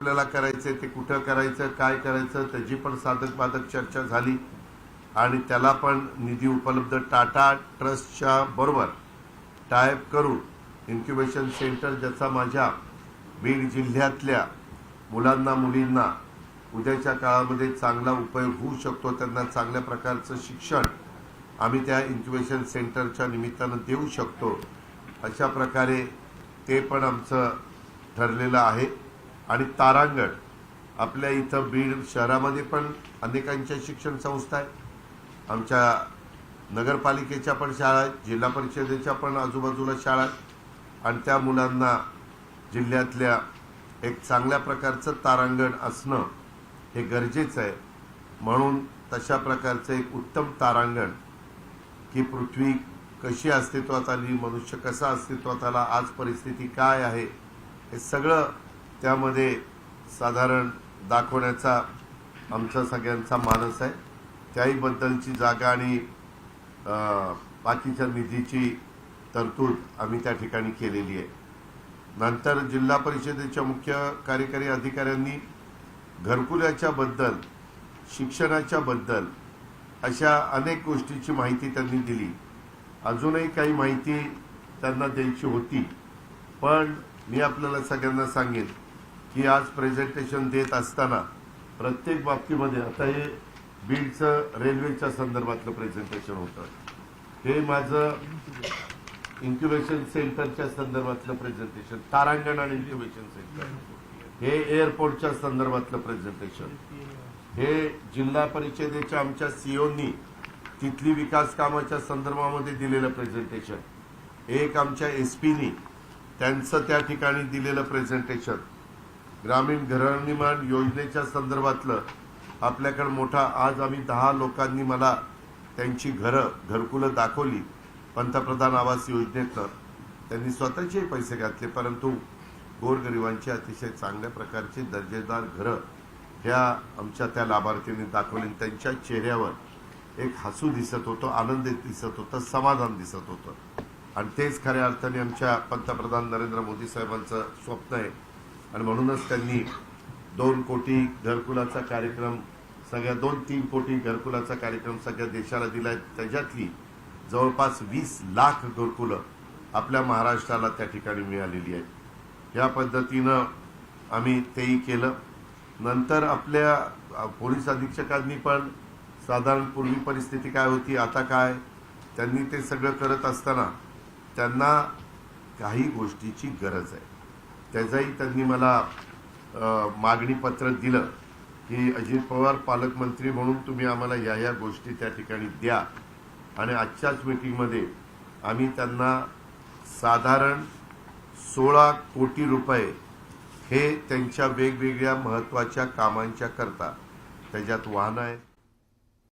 आपल्याला करायचं ते कुठं करायचं काय करायचं त्याची पण साधक बाधक चर्चा झाली आणि त्याला पण निधी उपलब्ध टाटा ट्रस्टच्या बरोबर टायअप करून इन्क्युबेशन सेंटर ज्याचा माझ्या बीड जिल्ह्यातल्या मुलांना मुलींना उद्याच्या काळामध्ये चांगला उपयोग होऊ शकतो, त्यांना चांगल्या प्रकारचं शिक्षण आम्ही त्या इन्क्युबेशन सेंटरच्या निमित्तानं देऊ शकतो, अशा प्रकारे ते पण आमचं ठरलेलं आहे। आणि तारांगण आपल्या इथं बीड शहरामध्ये पण अनेकांच्या शिक्षण संस्था आहेत, आमच्या नगरपालिकेच्या पण शाळा आहेत, जिल्हा परिषदेच्या पण आजूबाजूला शाळा आहेत आणि त्या मुलांना जिल्ह्यातल्या एक चांगल्या प्रकारचं तारांगण असणं हे गरजेचं आहे। म्हणून तशा प्रकारचं एक उत्तम तारांगण की पृथ्वी कशी अस्तित्वात आली, मनुष्य कसा अस्तित्वात आला, आज परिस्थिती काय आहे, हे सगळं त्यामध्ये साधारण दाखवण्याचा आमचा सगळ्यांचा मानस आहे। त्याही बद्दलची जागा आणि बाकीच्या निधीची तरतूद आम्ही त्या ठिकाणी केलेली आहे। नंतर जिल्हा परिषदेच्या मुख्य कार्यकारी अधिकाऱ्यांनी घरकुलाच्या बद्दल, शिक्षणाच्या बद्दल अशा अनेक गोष्टीची माहिती त्यांनी दिली। अजूनही काही माहिती त्यांना द्यायची होती, पण मी आपल्याला सगळ्यांना सांगेन की आज प्रेझेंटेशन देत असताना प्रत्येक बाबतीमध्ये, आता हे बीडचं रेल्वेच्या संदर्भातलं प्रेझेंटेशन होतं, हे माझं इन्क्युबेशन सेंटरच्या संदर्भातलं प्रेझेंटेशन, तारांगण आणि इन्क्युबेशन सेंटर, हे एअरपोर्टच्या संदर्भातलं प्रेझेंटेशन, हे जिल्हा परिषदेच्या आमच्या सीओनी तिथली विकास कामाच्या संदर्भामध्ये दिलेलं प्रेझेंटेशन, एक आमच्या एसपीनी त्यांचं त्या ठिकाणी दिलेलं प्रेझेंटेशन, ग्रामीण गृहनिर्माण योजनेच्या संदर्भातलं आपल्याकडे मोठा, आज आम्ही 10 लोकांनी मला त्यांची घरकुलं दाखवली पंतप्रधान आवास योजनेतनं, त्यांनी स्वतःचे पैसे घातले, परंतु गोरगरिबांची अतिशय चांगल्या प्रकारची दर्जेदार घरं ह्या आमच्या त्या लाभार्थींनी दाखवली। त्यांच्या चेहऱ्यावर एक हसू दिसत होतं, आनंद दिसत होतं, समाधान दिसत होतं आणि तेच खऱ्या अर्थाने आमच्या पंतप्रधान नरेंद्र मोदी साहेबांचं स्वप्न आहे। आणि म्हणूनच त्यांनी 2 कोटी घरकुलाचा कार्यक्रम, सगळ्या 2-3 कोटी घरकुलाचा कार्यक्रम सगळ्या देशाला दिलाय, त्याच्यातली जवळपास 20 लाख घरकुलं आपल्या महाराष्ट्राला त्या ठिकाणी मिळालेली आहेत। या पद्धतीनं आम्ही तेही केलं। नंतर आपल्या पोलीस अधीक्षकांनी पण साधारण पूर्वी परिस्थिती काय होती, आता काय, त्यांनी ते सगळं करत असताना त्यांना काही गोष्टीची गरज आहे, त्याचंही त्यांनी मला मागणी पत्र दिलं की अजित पवार पालकमंत्री म्हणून तुम्ही आम्हाला या गोष्टी त्या ठिकाणी द्या। आणि आजच्याच मीटिंगमध्ये आम्ही त्यांना साधारण 16 कोटी रुपये हे त्यांच्या वेगवेगळ्या महत्त्वाच्या कामांच्या करता, त्याच्यात वाहनं आहेत,